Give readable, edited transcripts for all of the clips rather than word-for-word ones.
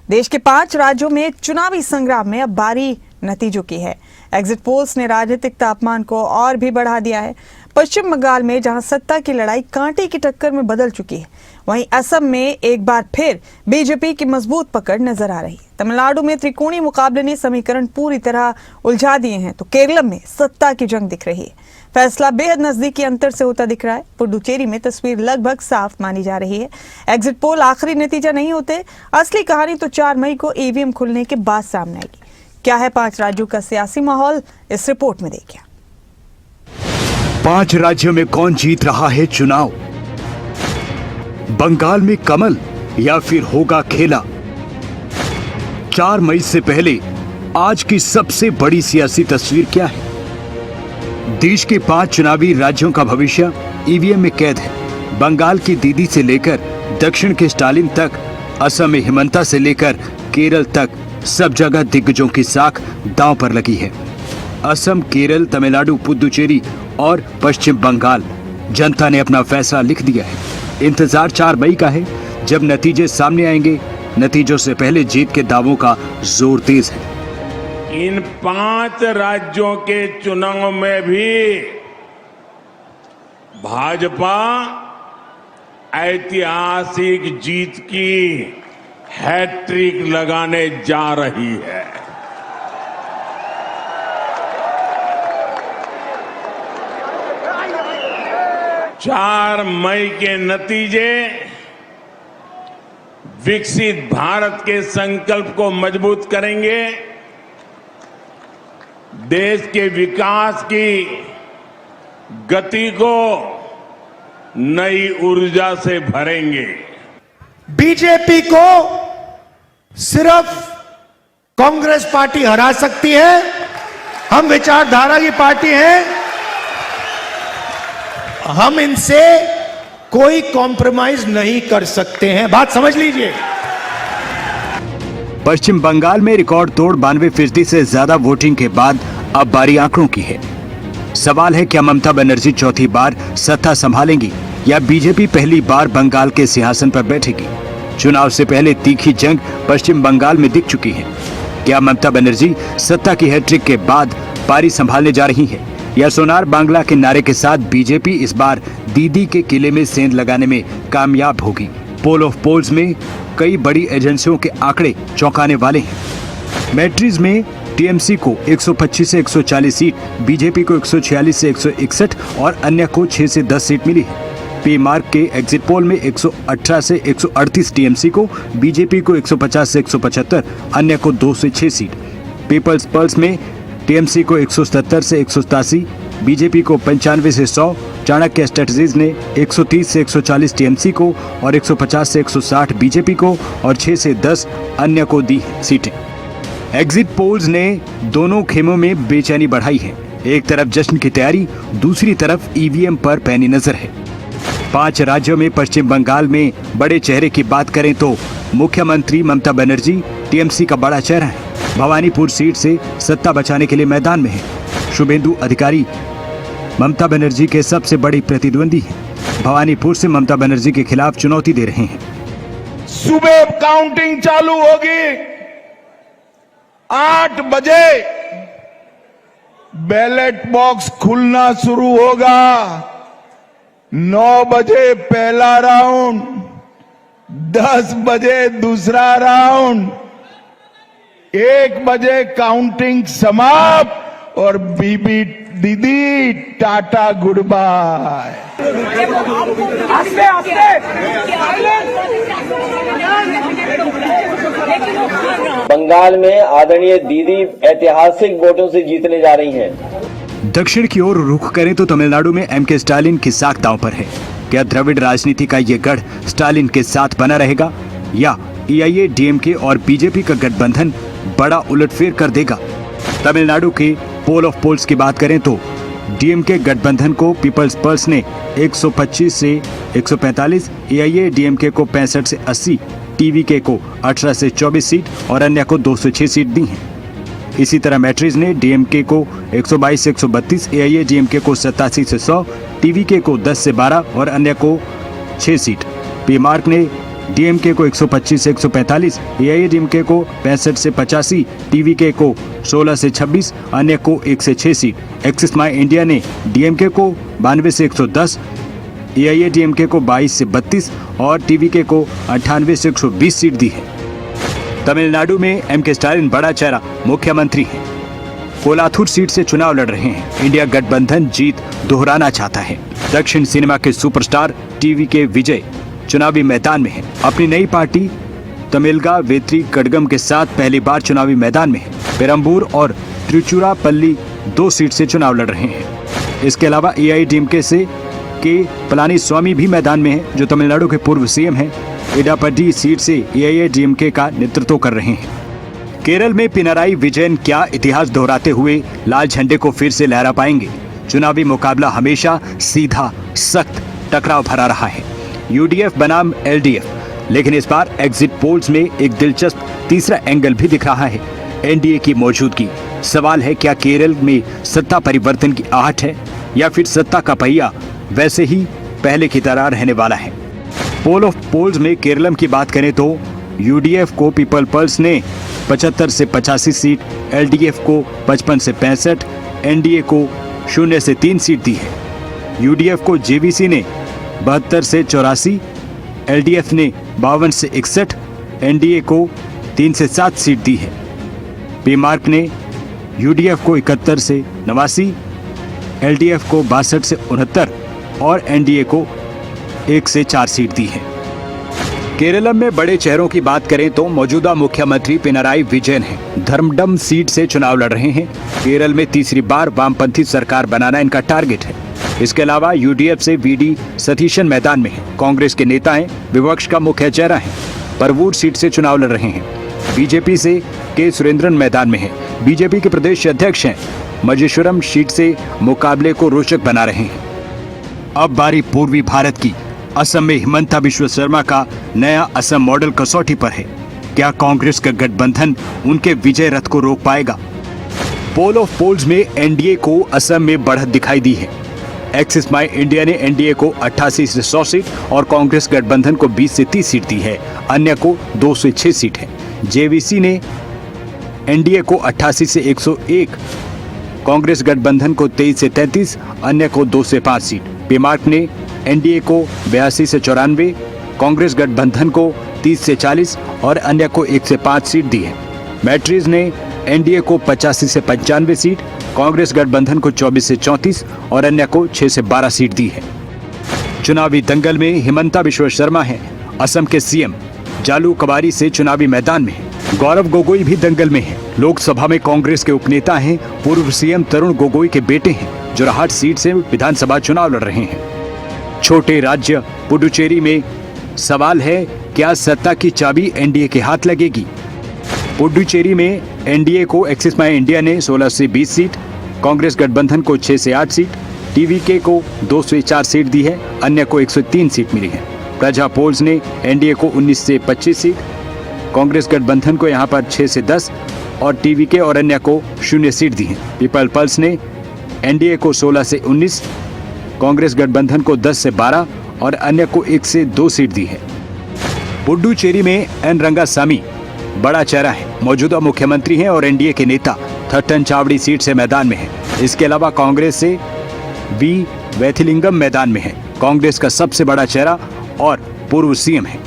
देश के 5 राज्यों में चुनावी संग्राम में अब बारी नतीजों की है। एग्जिट पोल्स ने राजनीतिक तापमान को और भी बढ़ा दिया है। पश्चिम बंगाल में जहां सत्ता की लड़ाई कांटे की टक्कर में बदल चुकी है, वहीं असम में एक बार फिर बीजेपी की मजबूत पकड़ नजर आ रही है। तमिलनाडु में त्रिकोणीय मुकाबले ने समीकरण पूरी तरह उलझा दिए हैं, तो केरलम में सत्ता की जंग दिख रही है। फैसला बेहद नजदीकी अंतर से होता दिख रहा है। पुडुचेरी में तस्वीर लगभग साफ मानी जा रही है। एग्जिट पोल आखिरी नतीजा नहीं होते, असली कहानी तो 4 मई को ईवीएम खुलने के बाद सामने आएगी। क्या है 5 राज्यों का सियासी माहौल, इस रिपोर्ट में देखिए। 5 राज्यों में कौन जीत रहा है चुनाव? बंगाल में कमल या फिर होगा खेला? 4 मई से पहले आज की सबसे बड़ी सियासी तस्वीर क्या है? देश के 5 चुनावी राज्यों का भविष्य ईवीएम में कैद है। बंगाल की दीदी से लेकर दक्षिण के स्टालिन तक, असम में हिमंता से लेकर केरल तक, सब जगह दिग्गजों की साख दांव पर लगी है। असम, केरल, तमिलनाडु, पुडुचेरी और पश्चिम बंगाल, जनता ने अपना फैसला लिख दिया है। इंतजार 4 मई का है, जब नतीजे सामने आएंगे। नतीजों से पहले जीत के दावों का जोर तेज है। इन 5 राज्यों के चुनाव में भी भाजपा ऐतिहासिक जीत की हैट्रिक लगाने जा रही है। चार मई के नतीजे विकसित भारत के संकल्प को मजबूत करेंगे, देश के विकास की गति को नई ऊर्जा से भरेंगे। बीजेपी को सिर्फ कांग्रेस पार्टी हरा सकती है। हम विचारधारा की पार्टी हैं, हम इनसे कोई कॉम्प्रोमाइज नहीं कर सकते हैं, बात समझ लीजिए। पश्चिम बंगाल में रिकॉर्ड तोड़ 92% से ज्यादा वोटिंग के बाद अब बारी आंकड़ों की है। सवाल है, क्या ममता बनर्जी चौथी बार सत्ता संभालेंगी या बीजेपी पहली बार बंगाल के सिंहासन पर बैठेगी? चुनाव से पहले तीखी जंग पश्चिम बंगाल में दिख चुकी है। क्या ममता बनर्जी सत्ता की हैट्रिक के बाद पारी संभालने जा रही है, या सोनार बांग्ला के नारे के साथ बीजेपी इस बार दीदी के किले में सेंध लगाने में कामयाब होगी? पोल ऑफ पोल्स में कई बड़ी एजेंसियों के आंकड़े चौंकाने वाले हैं। मैट्रिज में टीएमसी को 125 से 140 सीट, बीजेपी को 146 से 161 और अन्य को 6 से 10 सीट मिली है। पी मार्क के एग्जिट पोल में 118 से 138 टीएमसी को, बीजेपी को 150 से 175, अन्य को 2 से 6 सीट। पीपल्स पल्स में टीएमसी को 177 से 187, बीजेपी को 95 से 100, चाणक्य स्ट्रेटजीज ने 130 से 140 टीएमसी को और 150 से 160 बीजेपी को और 6 से 10 अन्य को दी सीटें। एग्जिट पोल्स ने दोनों खेमों में बेचैनी बढ़ाई है। एक तरफ जश्न की तैयारी, दूसरी तरफ ईवीएम पर पैनी नजर है। 5 राज्यों में पश्चिम बंगाल में बड़े चेहरे की बात करें तो मुख्यमंत्री ममता बनर्जी टीएमसी का बड़ा चेहरा है। भवानीपुर सीट से सत्ता बचाने के लिए मैदान में है। शुभेंदु अधिकारी ममता बनर्जी के सबसे बड़ी प्रतिद्वंदी हैं। भवानीपुर से ममता बनर्जी के खिलाफ चुनौती दे रहे हैं। सुबह काउंटिंग चालू होगी, 8 बजे बैलेट बॉक्स खुलना शुरू होगा। 9 बजे पहला राउंड, 10 बजे दूसरा राउंड, 1 बजे काउंटिंग समाप्त और बीबी दीदी टाटा गुड बाय। बंगाल में आदरणीय दीदी ऐतिहासिक वोटों से जीतने जा रही हैं। दक्षिण की ओर रुख करें तो तमिलनाडु में एमके स्टालिन की साख दांव पर है। क्या द्रविड़ राजनीति का ये गढ़ स्टालिन के साथ बना रहेगा, या ईआईए, डीएमके और बीजेपी का गठबंधन बड़ा उलटफेर कर देगा? तमिलनाडु के पोल ऑफ पोल्स की बात करें तो डीएमके गठबंधन को पीपल्स पल्स ने 125 से 145, एआईए डीएमके को 65 से 80, टीवीके को 18 से 24 सीट और अन्य को 2 से 6 सीट दी हैं। इसी तरह मैट्रिज ने डीएमके को 122 से 132, एआईए डीएमके को 87 से 100, टीवीके को 10 से 12 और अन्य को 6 सीट। पी मार्क ने डीएमके को 125 से 145, एआईएडीएमके को 65 से 85, टीवीके को 16 से 26, अन्य को 1 से 6 सीट। एक्सिस माई इंडिया ने डीएमके को 92 से 110, एआईएडीएमके को 22 से 32 और टीवीके को 98 से 120 सीट दी है। तमिलनाडु में एमके स्टालिन बड़ा चेहरा मुख्यमंत्री हैं। कोलाथुर सीट से चुनाव लड़ रहे हैं। इंडिया गठबंधन जीत दोहराना चाहता है। दक्षिण सिनेमा के सुपरस्टार टीवीके विजय चुनावी मैदान में है। अपनी नई पार्टी तमिलगा वेत्री कड़गम के साथ पहली बार चुनावी मैदान में है। पेरम्बूर और त्रिचुरापल्ली 2 सीट से चुनाव लड़ रहे हैं। इसके अलावा एआईएडीएमके से के पलानीस्वामी भी मैदान में है, जो तमिलनाडु के पूर्व सीएम हैं। इडापड्डी सीट से एआईएडीएमके का नेतृत्व कर रहे हैं। केरल में पिनराई विजयन क्या इतिहास दोहराते हुए लाल झंडे को फिर से लहरा पाएंगे? चुनावी मुकाबला हमेशा सीधा, सख्त, टकराव भरा रहा है। यूडीएफ बनाम एलडीएफ, लेकिन इस बार एग्जिट पोल्स में एक दिलचस्प तीसरा एंगल भी दिख रहा है, एनडीए की मौजूदगी। सवाल है, क्या केरल में सत्ता परिवर्तन की आहट है या फिर सत्ता का पहिया वैसे ही पहले की तरह रहने वाला है? पोल ऑफ पोल्स में केरलम की बात करें तो यूडीएफ को पीपल पल्स ने 75 से 85 सीट, एलडीएफ को 55 से 65, एनडीए को 0 से 3 सीट दी है। यूडीएफ को जेवीसी ने 72 से 84, एलडीएफ ने 52 से 61, एनडीए को 3 से 7 सीट दी है। पीमार्क ने यूडीएफ को 71 से 89, एलडीएफ को 62 से 69 और एनडीए को 1 से 4 सीट दी है। केरलम में बड़े चेहरों की बात करें तो मौजूदा मुख्यमंत्री पिनराई विजयन हैं। धर्मडम सीट से चुनाव लड़ रहे हैं। केरल में तीसरी बार वामपंथी सरकार बनाना इनका टारगेट है। इसके अलावा यूडीएफ से वीडी सतीशन मैदान में है। कांग्रेस के नेता हैं, विपक्ष का मुख्य चेहरा है। परवूर सीट से चुनाव लड़ रहे हैं। बीजेपी से के सुरेंद्रन मैदान में है। बीजेपी के प्रदेश अध्यक्ष हैं। मजेश्वरम सीट से मुकाबले को रोचक बना रहे हैं। अब बारी पूर्वी भारत की। असम में हिमंता बिश्व शर्मा का नया असम मॉडल कसौटी पर है। क्या कांग्रेस का गठबंधन उनके विजय रथ को रोक पाएगा? पोल ऑफ पोल्स में एनडीए को असम में बढ़त दिखाई दी है। एक्सिस माई इंडिया ने एनडीए को 88 से 100 सीट और कांग्रेस गठबंधन को 20 से 30 सीट दी है। अन्य को 2 से 6 सीट है। जेवीसी ने एनडीए को 88 से 101, कांग्रेस गठबंधन को 23 से 33, अन्य को 2 से 5 सीट। पीमार्क ने एनडीए को 82 से 94, कांग्रेस गठबंधन को 30 से 40 और अन्य को 1 से 5 सीट दी है। मैट्रिज ने एनडीए को 85 से 95 सीट, कांग्रेस गठबंधन को 24 से 34 और अन्य को 6 से 12 सीट दी है। चुनावी दंगल में हिमंता बिश्व शर्मा है। असम के सीएम जालूकबारी से चुनावी मैदान में है। गौरव गोगोई भी दंगल में है। लोकसभा में कांग्रेस के उपनेता हैं। पूर्व सीएम तरुण गोगोई के बेटे हैं, जोरहाट सीट से विधानसभा चुनाव लड़ रहे हैं। छोटे राज्य पुडुचेरी में सवाल है, क्या सत्ता की चाबी एनडीए के हाथ लगेगी? पुडुचेरी में एनडीए को एक्सिस माई इंडिया ने 16 से 20 सीट, कांग्रेस गठबंधन को 6 से 8 सीट, टीवीके को 2 से 4 सीट दी है। अन्य को 103 सीट मिली है। प्रजा पोल्स ने एनडीए को 19 से 25 सीट, कांग्रेस गठबंधन को यहां पर 6 से 10 और टीवीके और अन्य को 0 सीट दी है। पीपल पल्स ने एनडीए को 16 से 19, कांग्रेस गठबंधन को 10 से 12 और अन्य को 1 से 2 सीट दी है। पुडुचेरी में एन रंगासामी बड़ा चेहरा है। मौजूदा मुख्यमंत्री हैं और एनडीए के नेता थट्टन चावड़ी सीट से मैदान में है। इसके अलावा कांग्रेस से वी वैथिलिंगम मैदान में है। कांग्रेस का सबसे बड़ा चेहरा और पूर्व सीएम है।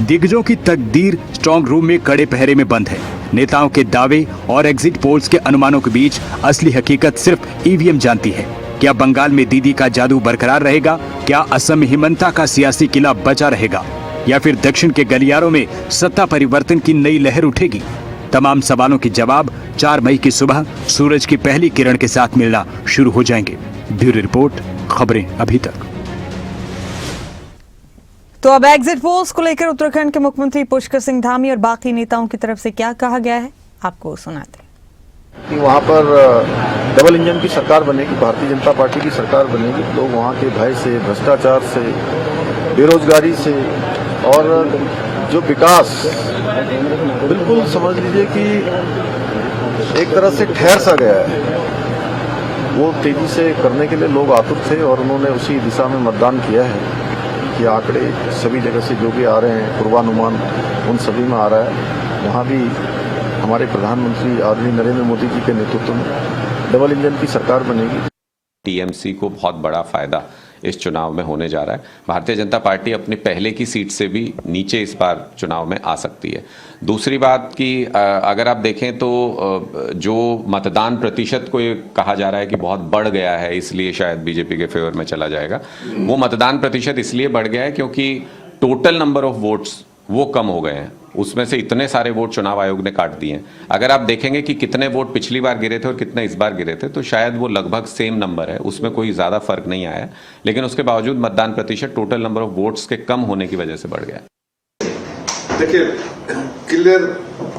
दिग्गजों की तकदीर स्ट्रांग रूम में कड़े पहरे में बंद है। नेताओं के दावे और एग्जिट पोल्स के अनुमानों के बीच असली हकीकत सिर्फ ईवीएम जानती है। क्या बंगाल में दीदी का जादू बरकरार रहेगा? क्या असम में हिमंता का सियासी किला बचा रहेगा? या फिर दक्षिण के गलियारों में सत्ता परिवर्तन की नई लहर उठेगी? तमाम सवालों के जवाब 4 मई की सुबह सूरज की पहली किरण के साथ मिलना शुरू हो जाएंगे। ब्यूरो रिपोर्ट, खबरें अभी तक। तो अब एग्जिट पोल्स को लेकर उत्तराखंड के मुख्यमंत्री पुष्कर सिंह धामी और बाकी नेताओं की तरफ से क्या कहा गया है, आपको सुनाते हैं। कि वहाँ पर डबल इंजन की सरकार बनेगी, भारतीय जनता पार्टी की सरकार बनेगी। लोग वहाँ के भय से, भ्रष्टाचार से, बेरोजगारी से और जो विकास बिल्कुल समझ लीजिए कि एक तरह से ठहर सा गया है, वो तेजी से करने के लिए लोग आतुर थे और उन्होंने उसी दिशा में मतदान किया है। ये आंकड़े सभी जगह से जो भी आ रहे हैं पूर्वानुमान उन सभी में आ रहा है। वहाँ भी हमारे प्रधानमंत्री आदरणीय नरेंद्र मोदी जी के नेतृत्व में डबल इंजन की सरकार बनेगी। टीएमसी को बहुत बड़ा फायदा इस चुनाव में होने जा रहा है। भारतीय जनता पार्टी अपनी पहले की सीट से भी नीचे इस बार चुनाव में आ सकती है। दूसरी बात कि अगर आप देखें तो जो मतदान प्रतिशत को ये कहा जा रहा है कि बहुत बढ़ गया है, इसलिए शायद बीजेपी के फेवर में चला जाएगा, वो मतदान प्रतिशत इसलिए बढ़ गया है क्योंकि टोटल नंबर ऑफ वोट्स वो कम हो गए हैं। उसमें से इतने सारे वोट चुनाव आयोग ने काट दिए हैं। अगर आप देखेंगे कि कितने वोट पिछली बार गिरे थे और कितने इस बार गिरे थे, तो शायद वो लगभग सेम नंबर है, उसमें कोई ज़्यादा फर्क नहीं आया। लेकिन उसके बावजूद मतदान प्रतिशत टोटल नंबर ऑफ वोट्स के कम होने की वजह से बढ़ गया। देखिए, क्लियर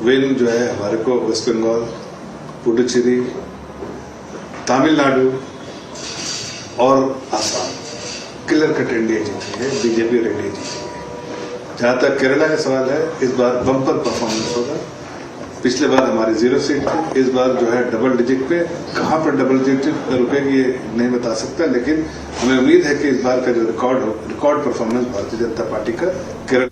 विन जो है हमारे को वेस्ट बंगाल, पुडुचेरी, तमिलनाडु और आसाम क्लियर कट एनडीए जीती है, बीजेपी और एनडीए जीती है। जहां तक केरला का सवाल है, इस बार बम्पर परफॉर्मेंस होगा। पिछले बार हमारी 0 सीट थी, इस बार जो है डबल डिजिट पे, कहां पर डबल डिजिट रुकेगी ये नहीं बता सकता, लेकिन हमें उम्मीद है कि इस बार का जो record performance Bharatiya Janata party का केरल